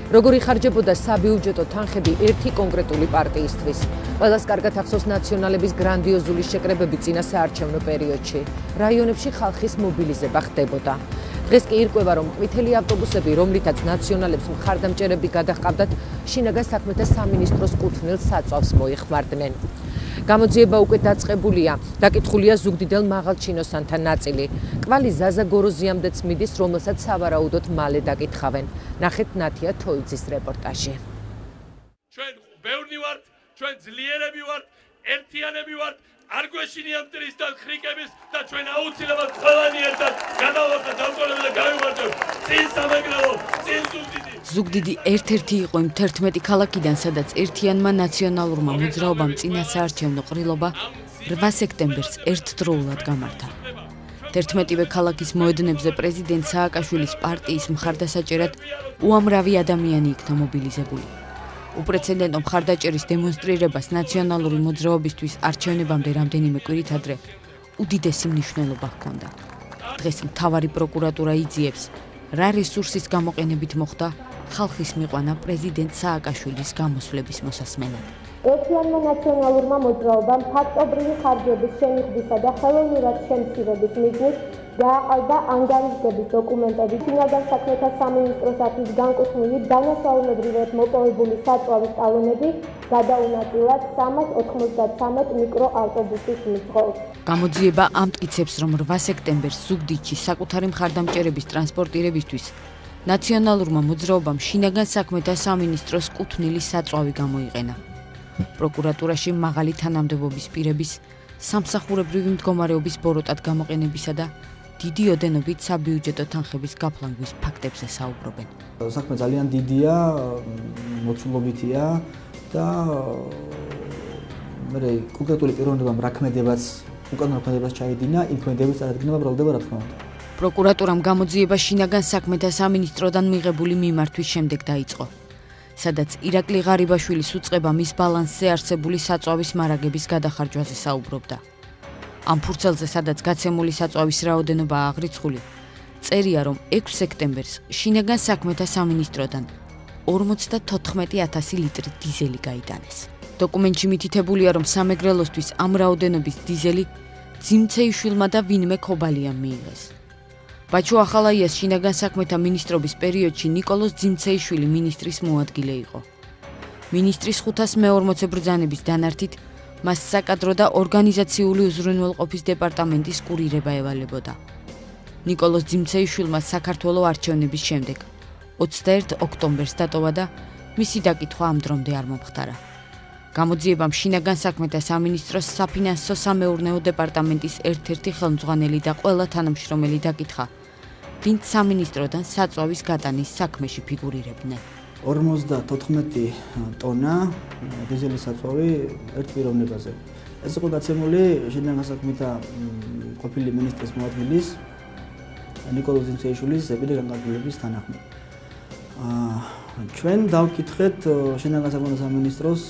როგორ იხარჯებოდა საბიუჯეტო თანხები ერთი კონკრეტული პარტიისთვის. ყველას კარგად ახსოვს ნაციონალების გრანდიოზული შეკრებები წინა საარჩევნო პერიოდში. რაიონებში ხალხის მობილიზება ხდებოდა. დღეს კი ირკვევა, რომ ყვითელი ავტობუსები, რომლითაც ნაციონალებს მხარდამჭერები გადაჰყავდათ, შინაგან საქმეთა სამინისტროს კუთვნილ საწვავს მოიხმარდნენ. გამოძიება უკვე დაწყებულია. დაკითხულია ზუგდიდელ მაღალჩინოსანთა ნაწილი. კვალი ზაზა გოროზიამდეც მიდის, რომელსაც სავარაუდოდ მალე დაკითხავენ. ნახეთ ნათია თოიძის რეპორტაჟი. ჩვენ ბევრნი ვართ, ჩვენ ძლიერები ვართ, ერთიანები ვართ, არ გვეშინია მტრის და ხრიკების და ჩვენ აუცილებლად ყველანი ერთად გადავარდეთ დავტოვებთ და გავიმართოთ წინ სამეგრელო, წინ ზუგდიდი. ზუგდიდი ერთ-ერთი იყო იმ 11 ქალაქიდან, სადაც ერთიანმა ნაციონალურმა მოძრაობამ წინა საარჩევნო ყრილობა 8 სექტემბერს ერთდროულად გამართა. 11-ვე ქალაქის მოედნებზე პრეზიდენტ სააკაშვილის პარტიის მხარდასაჭერად უამრავი ადამიანი იქნა მობილიზებული. უპრეცედენტო მხარდაჭერის დემონსტრირებას ნაციონალური მოძრაობისთვის არჩევნებამდე რამდენიმე კვირით ადრე უდიდესი მნიშვნელობა ჰქონდა. დღეს მთავარი პროკურატურა იძიებს, რა რესურსის გამოყენებით მოხდა ხალხის მიყვანა პრეზიდენტ სააკაშვილის გამოსვლების მოსასმენად. ერთიანმა ნაციონალურმა მოძრაობამ ფაქტობრივი ხარჯების შემიღბისა და ხელოვნურად შემცირების მიზნით გააყალბა ანგარიშგების დოკუმენტები შინაგან საქმეთა სამინისტროსათვის განკუთვნილი დანაშაულებრივად მოპოვებული საწვავის ტალონები გადაუნაწილა 393 მიკროავტობუსის მძღოლს. გამოძიება ამტკიცებს, რომ 8 სექტემბერს ზუგდიდში საკუთარი მხარდამჭერების ტრანსპორტირებისთვის ნაციონალურმა მოძრაობამ შინაგან საქმეთა სამინისტროს კუთვნილი საწვავი გამოიყენა. პროკურატურაში მაღალი თანამდებობის პირების სამსახურებრივი მდგომარეობის ბოროტად გამოყენებისა და დიდი ოდენობით საბიუჯეტო თანხების გაფლანგვის ფაქტებზე საუბრობენ. საქმე ძალიან დიდია, მოცულობითია და მე კონკრეტული პიროვნებამ რა ქმედებაც, უკანონო ქმედებას ჩაიდინა, იმ ქმედების წარადგინება ბრალდება რა თქმა უნდა. პროკურატურამ გამოძიება შინაგან საქმეთა სამინისტროდან მიღებული მიმართვის შემდეგ დაიწყო, სადაც ირაკლი ღარიბაშვილის უწყება მის ბალანსზე არსებული საწვავის მარაგების გადახარჯვაზე საუბრობდა. ამ ფურცელზე, სადაც გაცემული საწვავის რაოდენობაა აღრიცხული, წერია, რომ 6 სექტემბერს შინაგან საქმეთა სამინისტროდან 54,000 ლიტრი დიზელი გაიტანეს. დოკუმენტში მითითებულია, რომ სამეგრელოსთვის ამ რაოდენობის დიზელი ძიმცეიშვილმა და ვინმე ქობალიამ მიიღეს. ბაჩო ახალაიას შინაგან საქმეთა მინისტრობის პერიოდში ნიკოლოზ ძიმცეიშვილი მინისტრის მოადგილე იყო. მინისტრის 540 ბრძანების დანართით მას საკადრო და ორგანიზაციული უზრუნველყოფის დეპარტამენტის კურირება ევალებოდა. ნიკოლოზ ძიმცეიშვილმა საქართველოს არჩევნების შემდეგ 21 ოქტომბერს დატოვა და მისი დაკითხვა ამ დრომდე არ მომხდარა. გამოძიებამ შინაგან საქმეთა სამინისტროს საფინანსო სამეურნეო დეპარტამენტის ერთ-ერთი ხელმძღვანელი და ყველა თანამშრომელი დაკითხა, ვინც სამინისტროდან საწვავის გატანის საქმეში ფიგურირებდნენ. 54 ტონა დიზელის საწვავი ერთ პიროვნებაზე. ეს იყო გაცემული შინაგან საქმეთა ყოფილი მინისტრის მოადგილის ნიკოლოზ ძიმცეიშვილის ზეპირი განკარგულების თანახმად. ჩვენ დავკითხეთ შინაგან საქმეთა სამინისტროს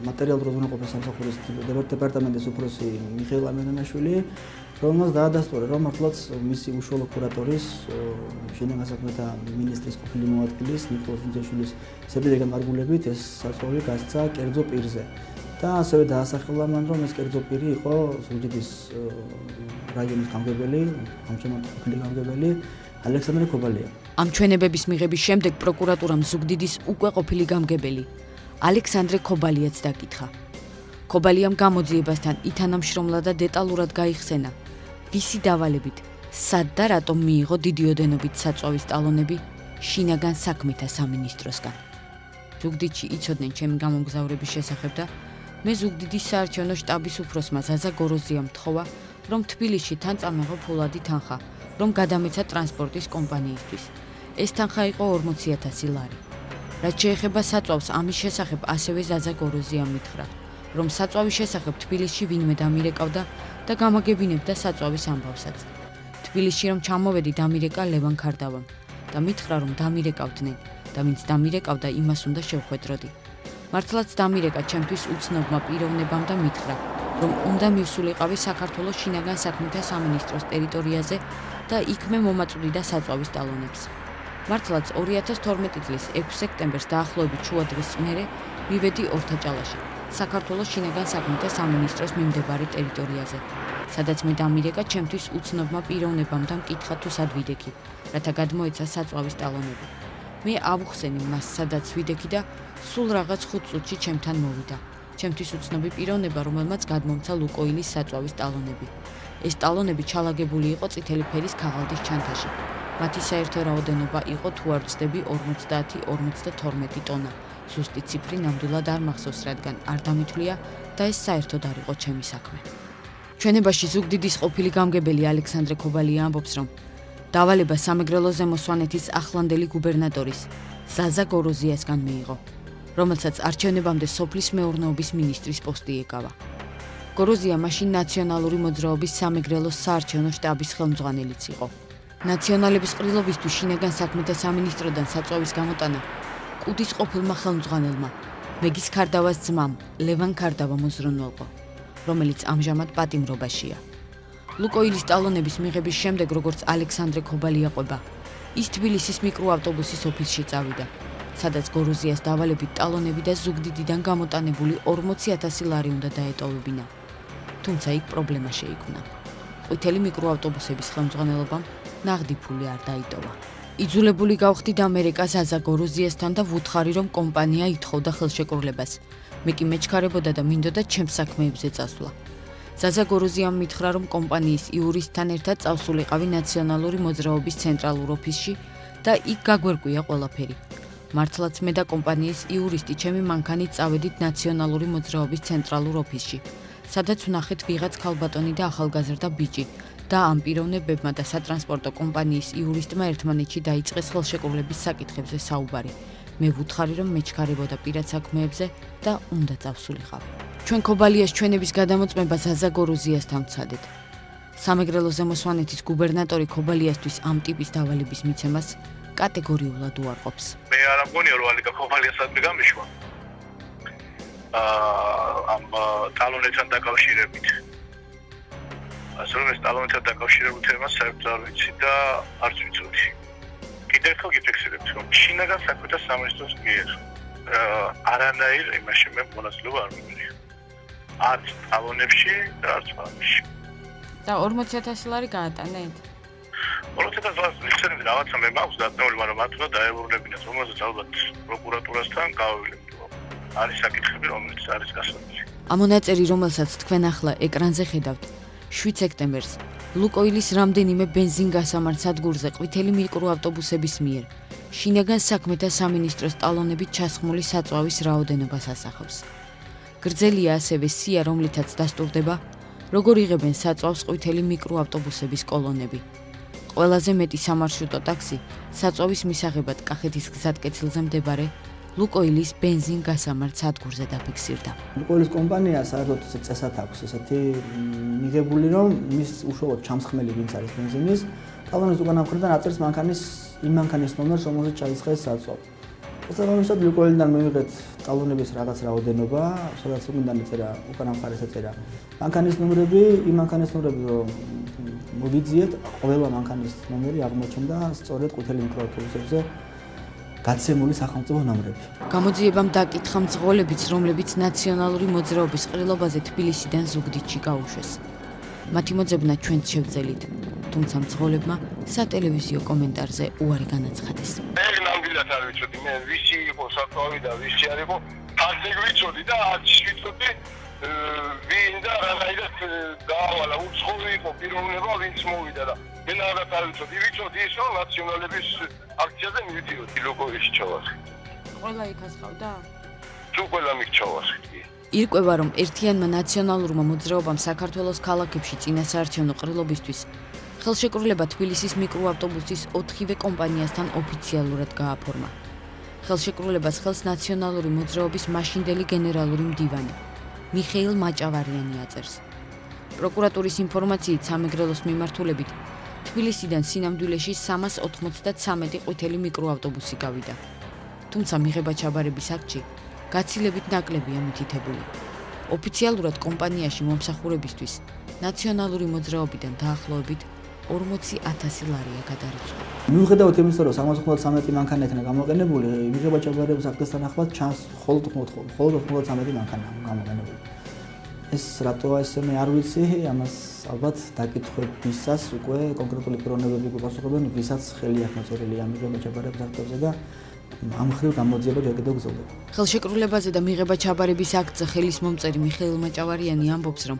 მატერიალურ უზრუნველყოფის სამსახურის დეპარტამენტის უფროსი მიხეილ ამირანაშვილი, რომელმაც დაადასტურა, რომ მართლაც მისი უშუალო კურატორის შინაგან საქმეთა მინისტრის ყოფილი მოადგილის ნიკოლოზ ძიმცეიშვილის ზეპირი განკარგულებით ეს საწვავი გასცა კერძო პირზე. და ასევე დაასახელა მან, რომ ეს კერძო პირი იყო ზუგდიდის რაიონის გამგებელი, ამჟამად ყოფილი გამგებელი ალექსანდრე ქობალია. ამ ჩვენებების მიღების შემდეგ პროკურატურამ ზუგდიდის უკვე ყოფილი გამგებელი ალექსანდრე ქობალიაც დაკითხა. ქობალიამ გამოძიებასთან ითანამშრომლა და დეტალურად გაიხსენა, ვისი დავალებით, სად და რატომ მიიღო დიდი ოდენობით საწვავის ტალონები შინაგან საქმეთა სამინისტროსგან. ზუგდიდში იცოდნენ ჩემი გამომგზავრების შესახებ და მე ზუგდიდის საარჩევნო შტაბის უფროსმა ზაზა გოროზიამ მთხოვა, რომ თბილისში თან წამეღო ფულადი თანხა, რომ გადამეცა ტრანსპორტის კომპანიისთვის. ეს თანხა იყო 40,000 ლარი. რაც შეეხება საწვავს, ამის შესახებ ასევე ზაზა გოროზიამ მითხრა, რომ საწვავის შესახებ თბილისში ვინმე დამირეკავდა და გამაგებინებდა საწვავის ამბავსაც. თბილისში რომ ჩამოვედი, დამირეკა ლევან ქარდავამ და მითხრა, რომ დამირეკავდნენ და ვინც დამირეკავდა, იმას უნდა შევხვედროდი. მართლაც დამირეკა ჩემთვის უცნობმა პიროვნებამ და მითხრა, რომ უნდა მივსულიყავი საქართველოს შინაგან საქმეთა სამინისტროს ტერიტორიაზე და იქ მე მომაწვდიდა საწვავის ტალონებს. მართლაც 2012 წლის 6 სექტემბერს დაახლოებით შუა დღის მერე მივედი ორთაჭალაში, საქართველოს შინაგან საქმეთა სამინისტროს მიმდებარე ტერიტორიაზე, სადაც მე დამირეკა ჩემთვის უცნობმა პიროვნებამ და მკითხა თუ სად ვიდექი, რათა გადმოეცა საწვავის ტალონები. მე ავუხსენი მას, სადაც ვიდექი და სულ რაღაც 5 წუთში ჩემთან მოვიდა. ჩემთვის უცნობი პიროვნება, რომელმაც გადმომცა ლუკოილის საწვავის ტალონები. ეს ტალონები ჩალაგებული იყო წითელი ფერის ქაღალდის ჩანთაში. მათი საერთო რაოდენობა იყო, თუ არ ვცდები, 50-52 ტონა. ზუსტი ციფრი ნამდვილად არ მახსოვს, რადგან არ დამითვლია და ეს საერთოდ არ იყო ჩემი საქმე. ჩვენებაში ზუგდიდის ყოფილი გამგებელი ალექსანდრე ქობალია ამბობს, რომ დავალება სამეგრელოზე მოსვანეთის ახლანდელი გუბერნატორის ზაზა გოროზიასგან მიიღო, რომელსაც არჩევნებამდე სოფლის მეურნეობის მინისტრის პოსტი ეკავა. გოროზია მაშინ ნაციონალური მოძრაობის სამეგრელოს საარჩევნო შტაბის ხელმძღვანელიც იყო. ნაციონალების ყრილობისთვის შინაგან საქმეთა სამინისტროდან საწვავის გამოტანა კუდის ყოფილმა ხელმძღვანელმა, მეგის ქარდავას ძმამ, ლევან ქარდავა მოზრუნველყო, რომელიც ამჟამად პატიმრობაშია. ლუკოილის ტალონების მიღების შემდეგ, როგორც ალექსანდრე ქობალია ყვება, ის თბილისის მიკროავტობუსის ოფისში წავიდა, სადაც გოროზიას დავალებით ტალონები და ზუგდიდიდან გამოტანებული 40,000 ლარი უნდა დაეტოვებინა. თუმცა იქ პრობლემა შეიქმნა. ყვითელი მიკროავტობუსების ხელმძღვანელობამ ნაღდი ფული არ დაიტოვა. იძულებული გავხდით ამერიკა ზაზა გოროზიასთან და ვუთხარი, რომ კომპანია ითხოვდა ხელშეკრულებას. მე კი მეჩქარებოდა და მინდოდა ჩემს საქმეებზე წასვლა. ზაზა გოროზიამ მითხრა, რომ კომპანიის იურისტთან ერთად წავსულიყავი ნაციონალური მოძრაობის ცენტრალურ ოფისში და იქ გაგვერკვია ყველაფერი. მართლაც მე და კომპანიის იურისტი ჩემი მანქანით წავედით ნაციონალური მოძრაობის ცენტრალურ ოფისში, სადაც ვნახეთ ვიღაც ქალბატონი და ახალგაზრდა ბიჭი და ამ პიროვნებებმა და სატრანსპორტო კომპანიის იურისტმა ერთმანეთში დაიწყეს ხელშეკრულების საკითხებზე საუბარი. მე ვუთხარი, რომ მეჩქარებოდა პირად საქმეებზე და უნდა წავსულიყავ. ჩვენ ქობალიას ჩვენების გადამოწმება ზაზა გოროზიასთან ვცადეთ. სამეგრელოზე მოსვანეთის გუბერნატორი ქობალიასთვის ამ ტიპის დავალების მიცემას კატეგორიულად უარყოფს. მე არ ამგონია, რომ ალიკა ქობალიასადმი გამიშვა. ამ ტალონებთან დაკავშირებით. ასე რომ ეს ტალონებთან დაკავშირებულ თემას საერთოდ არ ვიცი და არც ვიცოდი. კიდევ ერთხელ გიფიქსირებთ, რომ შინაგან საქმეთა სამინისტროს მიერ არანაირ იმაში მე მონაწილეობა არ მივიღე. არც ტალონებში და არც ფარმში. და 40,000 ლარი გაატანეთ? 40,000 ლარი იხსენები რაღაცა მე მაქვს დაწნეული, მაგრამ მათ უნდა დაევრუნებინათ, რომელზეც ალბათ პროკურატურასთან გავივლებ. არის საკითხები, რომელიც არის გასაგები. ამ მონაწერი, რომელსაც თქვენ ახლა ეკრანზე ხედავთ, 7 სექტემბერს ლუკოილის რამდენიმე ბენზინგასამართ სადგურზე ყვითელი მიკროავტობუსების მიერ შინაგან საქმეთა სამინისტროს ტალონებით ჩასხმული საწვავის რაოდენობას ასახავს. გრძელია ასევე სია, რომლითაც დასტურდება, როგორ იღებენ საწვავს ყვითელი მიკროავტობუსების კოლონები. ყველაზე მეტი სამარშრუტო ტაქსი საწვავის მისაღებად კახეთის გზატკეცილზე მდებარე ლუკოილის ბენზინგასამართ სადგურზე დაფიქსირდა. ლუკოილის კომპანია საერთოდ წესად აქვს ესეთი მიღებული, რომ მის უშუალოდ ჩამსხმელი ვინც არის ბენზინის, ტალონის უკანა მხრიდან აწერს იმ მანქანის ნომერს, რომელზეც ჩაიწყეს საწვავი. ეს რომელსაც ლუკოილიდან მივიღეთ ტალონების რაღაც რაოდენობა, სადაც უკან ეწერა, უკანა მხარეს ეწერა მანქანის ნომრები, იმ მანქანის ნომრები რომ მოვიძიეთ, ყველა მანქანის ნომერი აღმოჩნდა სწორედ ყვითელი მიკროავტობუსებზე გაცემული სახელმწიფო ნომრები. გამოძიებამ დაკითხა მძღოლებიც, რომლებიც ნაციონალური მოძრაობის ყრილობაზე თბილისიდან ზუგდიდში გაუშვეს. მათი მოძებნა ჩვენც შევძელით, თუმცა მძღოლებმა სატელევიზიო კომენტარზე უარი განაცხადეს. მე ნამდვილად არ ვიცოდი, მე ვისი იყო საწვავი და ვისი არ იყო, ფაქტი ვიცოდი და არც ვიცოდი ვინ და რაღაცა დაავალა, უცხოური იყო პიროვნება, ვინც მოვიდა და მე რაღაც არ ვიცოდი, ვიცოდი ის რომ ნაციონალების აქციაზე მივიდიოდი ლუკოილში ჩავარხი. ყველა იქაც ხავდა? თუ ყველა მიქჩავარხი. ირკვევა, რომ ერთიანმა ნაციონალურმა მოძრაობამ საქართველოს ქალაქებში წინასაარჩევნო ყრილობისთვის ხელშეკრულება თბილისის მიკროავტობუსის 4-ვე კომპანიასთან ოფიციალურად გააფორმა. ხელშეკრულებას ხელს ნაციონალური მოძრაობის მაშინდელი გენერალური მდივანი მიხეილ მაჭავარიანი აწერს. პროკურატურის ინფორმაციით სამეგრელოს მიმართულებით თბილისიდან სინამდვილეში 393 ყვითელი მიკროავტობუსი გავიდა. თუმცა მიღება ჩაბარების აქტში გაცილებით ნაკლებია მითითებული. ოფიციალურად კომპანიაში მომსახურებისთვის ნაციონალური მოძრაობიდან დაახლოებით 40,000 ლარია გადარიცხული. მიუხედავად იმისა, რომ 73 მანქანა იქნა გამოყენებული, მიღება-ჩაბარების აქტესთან ახლად ჩანს მხოლოდ 93 მანქანაა გამოყენებული. ეს რატოა ესენი არ ვიცი, ამას ალბათ დაკითხვებისას უკვე კონკრეტული პიროვნებები გვიპასუხებენ, ვისაც ხელი აქვს მოწერილი ამ მიღება-ჩაბარების აქტებზე და ამ მხრივ გამოძიება ჯერ კიდევ გრძელდება. ხელშეკრულებაზე და მიღება-ჩაბარების აქტზე ხელის მომწერი მიხეილ მაჭავარიანი ამბობს, რომ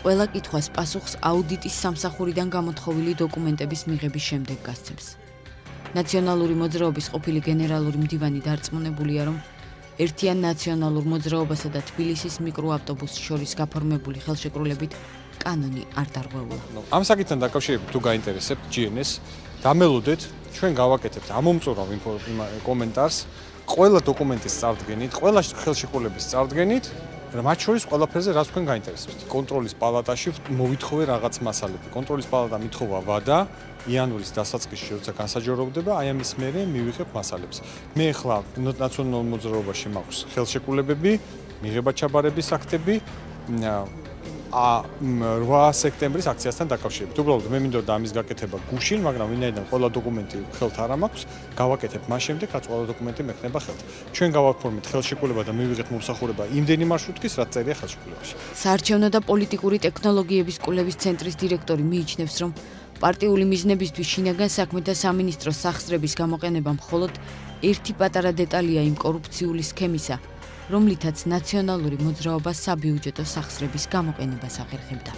ყველა კითხვას პასუხს აუდიტის სამსახურიდან გამოთხოვილი დოკუმენტების მიღების შემდეგ გასცემს. ნაციონალური მოძრაობის ყოფილი გენერალური მდივანი დარწმუნებულია, რომ ერთიან ნაციონალურ მოძრაობასა და თბილისის მიკროავტობუსს შორის გაფორმებული ხელშეკრულებით კანონი არ დარღვეულა. ამ საკითხთან დაკავშირებით თუ გაინტერესებთ GNS, დამელოდეთ, ჩვენ გავაკეთებთ ამომწურავ კომენტარს ყველა დოკუმენტის წარდგენით, ყველა ხელშეკრულების წარდგენით, მათ შორის ყველაფერზე რაც თქვენ გაინტერესებთ. კონტროლის პალატაში მოვითხოვე რაღაც მასალები. კონტროლის პალატა მithova ვადა იანვრის დასაწყისში, როცა განსაჯაროვდება, აი ამის მერე მივიღებ მასალებს. მე ახლა ნაციონალურ მოძრაობაში მაქვს ხელშეკრულებები, მიღება-ჩაბარების აქტები 8 სექტემბრის აქციასთან დაკავშირებით. უბრალოდ მე მინდოდა ამის გაკეთება გუშინ, მაგრამ ვინაიდან ყველა დოკუმენტი ხელთ არ მაქვს, გავაკეთებ მას შემდეგ, რაც ყველა დოკუმენტი მექნება ხელთ. ჩვენ გავაფორმეთ ხელშეკრულება და მივიღეთ მომსახურება იმდენი მარშრუტის, რაც წერია ხელშეკრულებაში. საარჩევნო და პოლიტიკური ტექნოლოგიების კვლევის ცენტრის დირექტორი მიიჩნევს, რომ პარტიული მიზნებისთვის შინაგან საქმეთა სამინისტროს სახსრების გამოყენება მხოლოდ ერთი პატარა დეტალია იმ კორუფციული სქემისა, რომლითაც ნაციონალური მოძრაობა საბიუჯეტო სახსრების გამოყენებას ახერხებდა.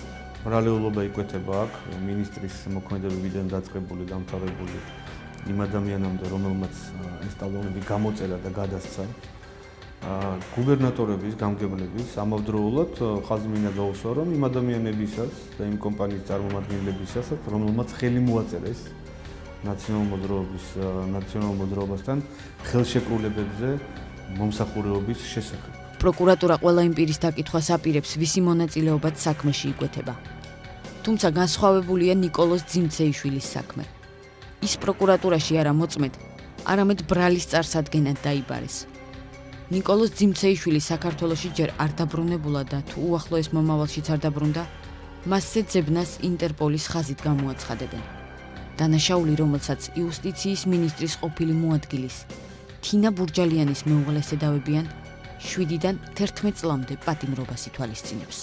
რეალურობა იკვეთება აქ მინისტრის მოქმედებებიდან დაწყებული დამთავრებული იმ ადამიანამდე, რომელმაც ეს ტალონები გამოწერა და გადასცა. გუბერნატორების გამგებლების ამავდროულად ხაზი მინდა გაუსვა, რომ იმ ადამიანებისაც და იმ კომპანიის წარმომადგენლებისაც, რომელმაც ხელი მოაწერეს ნაციონალურ მოძრაობასთან ხელშეკრულებებზე მომსახურების შესახებ. პროკურატურა ყველა იმ პირის დაკითხვას აპირებს, ვისი მონაწილეობაც საქმეში იკვეთება. თუმცა განსხვავებულია ნიკოლოზ ძიმცეიშვილის საქმე. ის პროკურატურაში არა მოწმედ, არამედ ბრალის წარსადგენად დაიბარეს. ნიკოლოზ ძიმცეიშვილი საქართველოში ჯერ არ დაბრუნებულა და თუ უახლოეს მომავალშიც არ დაბრუნდა, მასზე ძებნას ინტერპოლის ხაზით გამოაცხადებენ. დანაშაული, რომელსაც იუსტიციის მინისტრის ყოფილი მოადგილის თინა ბურჯალიანის მეუღლეს ედავებიან 7-დან 11 წლამდე პატიმრობას ითვალისწინებს.